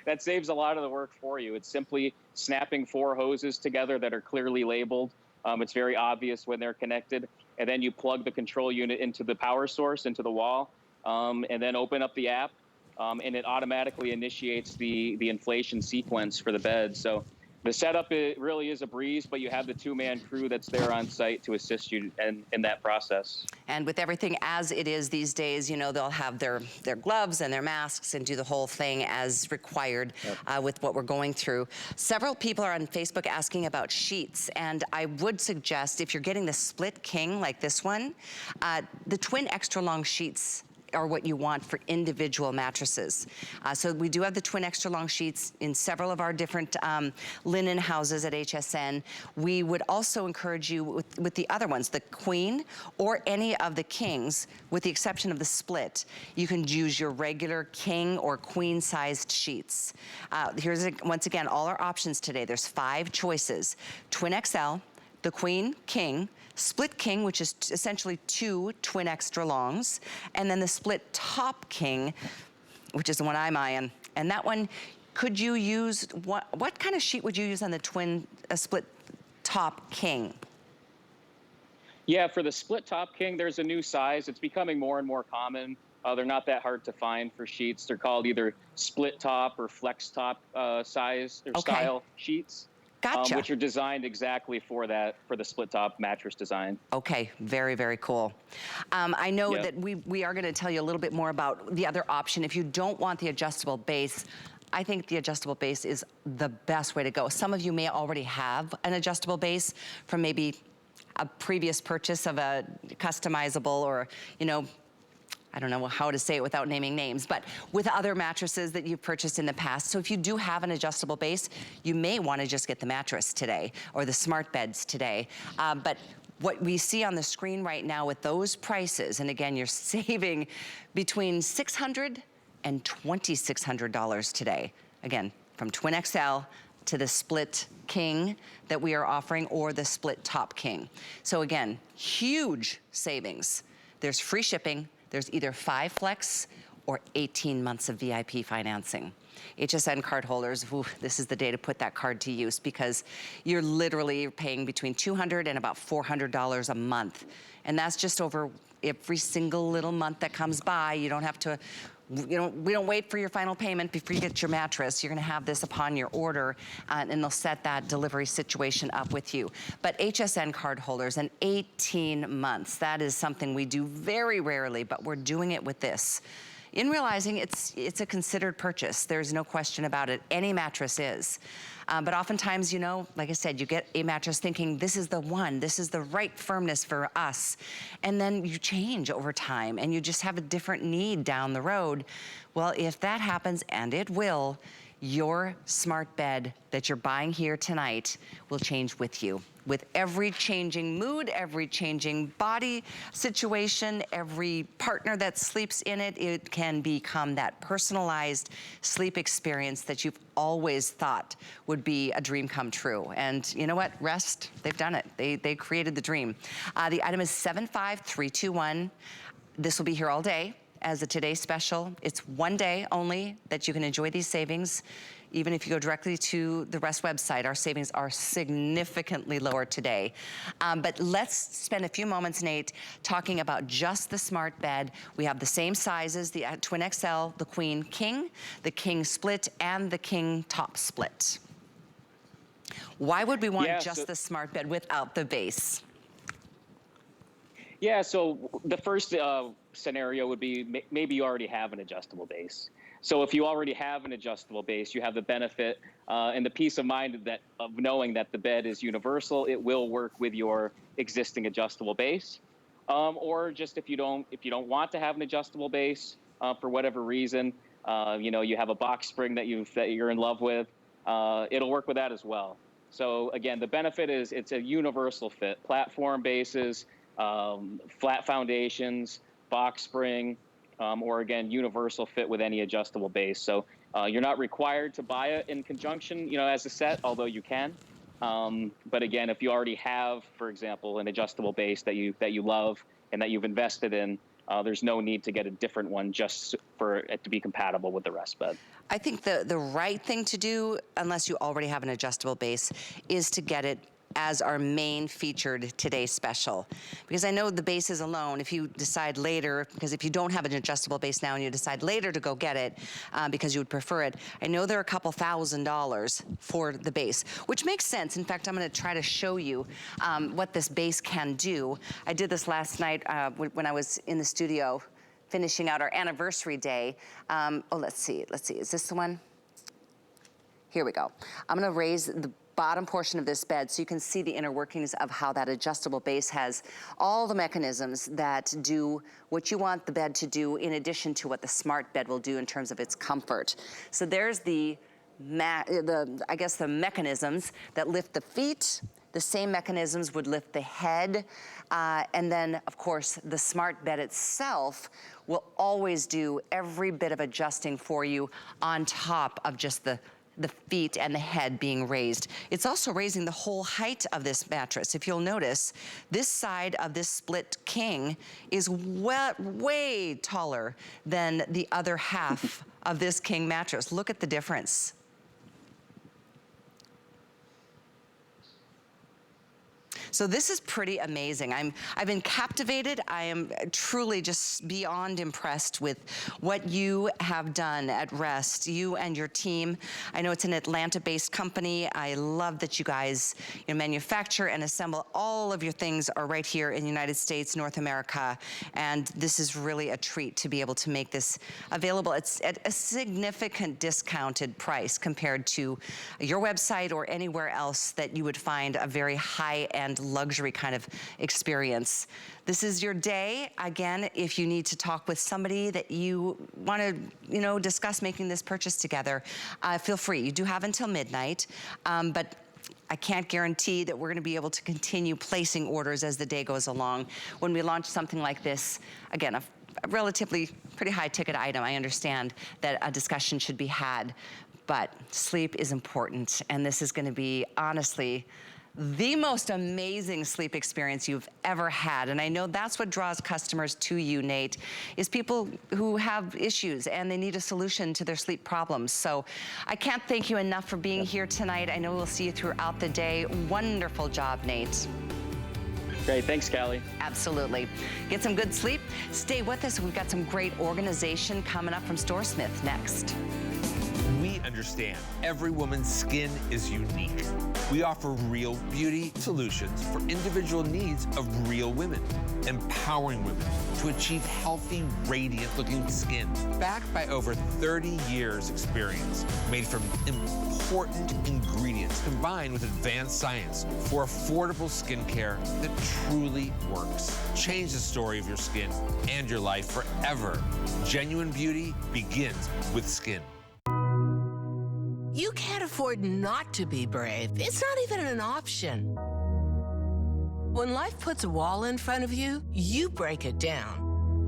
that saves a lot of the work for you. It's simply snapping 4 hoses together that are clearly labeled. It's very obvious when they're connected. And then you plug the control unit into the power source, into the wall, and then open up the app, and it automatically initiates the inflation sequence for the bed. So the setup, it really is a breeze, but you have the 2-man crew that's there on site to assist you in that process. And with everything as it is these days, you know, they'll have their gloves and their masks and do the whole thing as required. Yep. With what we're going through. Several people are on Facebook asking about sheets, and I would suggest if you're getting the split king like this one, the twin extra long sheets are what you want for individual mattresses. So we do have the twin extra long sheets in several of our different linen houses at HSN. We would also encourage you with the other ones, the queen or any of the kings, with the exception of the split. You can use your regular king or queen sized sheets. Once again, all our options today. There's 5 choices. Twin XL, the queen, king, split king, which is essentially 2 twin extra longs, and then the split top king, which is the one I'm eyeing. And that one, could you use, what kind of sheet would you use on the split top king? Yeah, for the split top king, there's a new size. It's becoming more and more common. They're not that hard to find for sheets. They're called either split top or flex top size or style sheets. Gotcha. Which are designed exactly for the split top mattress design. Okay, very, very cool. I know that we are gonna tell you a little bit more about the other option. If you don't want the adjustable base, I think the adjustable base is the best way to go. Some of you may already have an adjustable base from maybe a previous purchase of a customizable or, you know, I don't know how to say it without naming names, but with other mattresses that you've purchased in the past. So if you do have an adjustable base, you may want to just get the mattress today or the smart beds today. But what we see on the screen right now with those prices, and again, you're saving between $600 and $2,600 today. Again, from Twin XL to the split king that we are offering, or the split top king. So again, huge savings. There's free shipping. There's either 5 flex or 18 months of VIP financing. HSN card holders, this is the day to put that card to use, because you're literally paying between $200 and about $400 a month. And that's just over every single little month that comes by. You don't have to, we don't wait for your final payment before you get your mattress. You're gonna have this upon your order, and they'll set that delivery situation up with you. But HSN card holders, and 18 months, that is something we do very rarely, but we're doing it with this. In realizing it's a considered purchase, there's no question about it. Any mattress is. But oftentimes, you know, like I said, you get a mattress thinking this is the one, this is the right firmness for us. And then you change over time and you just have a different need down the road. Well, if that happens, and it will, your smart bed that you're buying here tonight will change with you. With every changing mood, every changing body situation, every partner that sleeps in it, it can become that personalized sleep experience that you've always thought would be a dream come true. And you know what? ReST, they've done it. They created the dream. The item is 75321. This will be here all day as a Today Special. It's one day only that you can enjoy these savings. Even if you go directly to the ReST website, our savings are significantly lower today. But let's spend a few moments, Nate, talking about just the smart bed. We have the same sizes, the Twin XL, the Queen King, the King Split, and the King Top Split. Why would we want just the smart bed without the base? Yeah, so the first scenario would be maybe you already have an adjustable base. So if you already have an adjustable base, you have the benefit and the peace of mind of knowing that the bed is universal. It will work with your existing adjustable base. Or just if you don't want to have an adjustable base for whatever reason, you know, you have a box spring that you're in love with, it'll work with that as well. So again, the benefit is it's a universal fit: platform bases, flat foundations, box spring, or again, universal fit with any adjustable base. So you're not required to buy it in conjunction, you know, as a set, although you can. But again, if you already have, for example, an adjustable base that you love and that you've invested in, there's no need to get a different one just for it to be compatible with the ReST bed. I think the right thing to do, unless you already have an adjustable base, is to get it as our main featured today special. Because I know the bases alone, if you decide later, because if you don't have an adjustable base now and you decide later to go get it because you would prefer it, I know they're a couple $1,000s for the base, which makes sense. In fact, I'm gonna try to show you what this base can do. I did this last night when I was in the studio finishing out our anniversary day. Oh, let's see, is this the one? Here we go. I'm gonna raise the bottom portion of this bed so you can see the inner workings of how that adjustable base has all the mechanisms that do what you want the bed to do, in addition to what the smart bed will do in terms of its comfort. So there's I guess the mechanisms that lift the feet. The same mechanisms would lift the head. And then, of course, the smart bed itself will always do every bit of adjusting for you on top of just the feet and the head being raised. It's also raising the whole height of this mattress. If you'll notice, this side of this split king is way taller than the other half of this king mattress. Look at the difference. So this is pretty amazing. I've been captivated. I am truly just beyond impressed with what you have done at ReST, you and your team. I know it's an Atlanta-based company. I love that you guys manufacture and assemble all of your things are right here in the United States, North America. And this is really a treat to be able to make this available. It's at a significant discounted price compared to your website or anywhere else that you would find a very high-end luxury kind of experience. This is your day. Again, if you need to talk with somebody that you want to, discuss making this purchase together, feel free. You do have until midnight, but I can't guarantee that we're going to be able to continue placing orders as the day goes along. When we launch something like this, again, a relatively pretty high ticket item, I understand that a discussion should be had, but sleep is important, and this is going to be, honestly, the most amazing sleep experience you've ever had. And I know that's what draws customers to you, Nate, is people who have issues and they need a solution to their sleep problems. So I can't thank you enough for being here tonight. I know we'll see you throughout the day. Wonderful job, Nate. Great, thanks, Callie. Absolutely. Get some good sleep. Stay with us. We've got some great organization coming up from StoreSmith next. We understand every woman's skin is unique. We offer real beauty solutions for individual needs of real women, empowering women to achieve healthy, radiant-looking skin. Backed by over 30 years' experience, made from important ingredients combined with advanced science for affordable skincare that truly works. Change the story of your skin and your life forever. Genuine beauty begins with skin. You can't afford not to be brave. It's not even an option. When life puts a wall in front of you, you break it down.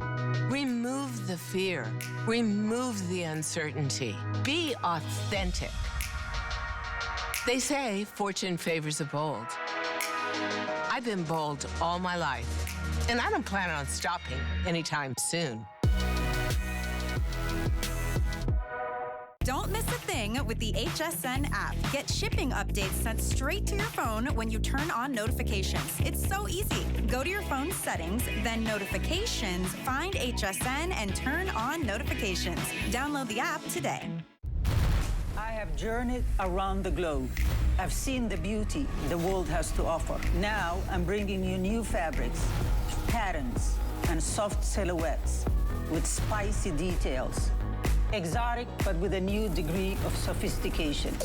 Remove the fear. Remove the uncertainty. Be authentic. They say fortune favors the bold. I've been bold all my life, and I don't plan on stopping anytime soon. Don't miss a thing with the HSN app. Get shipping updates sent straight to your phone when you turn on notifications. It's so easy. Go to your phone's settings, then notifications, find HSN, and turn on notifications. Download the app today. I have journeyed around the globe. I've seen the beauty the world has to offer. Now I'm bringing you new fabrics, patterns, and soft silhouettes with spicy details. Exotic, but with a new degree of sophistication.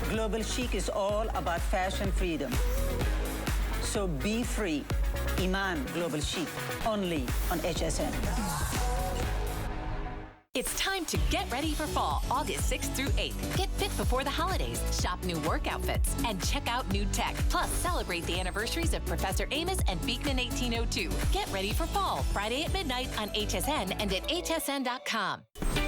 Global Chic is all about fashion freedom. So be free. Iman Global Chic, only on HSN. It's time to get ready for fall, August 6th through 8th. Get fit before the holidays, shop new work outfits, and check out new tech. Plus, celebrate the anniversaries of Professor Amos and Beekman 1802. Get ready for fall, Friday at midnight on HSN and at hsn.com.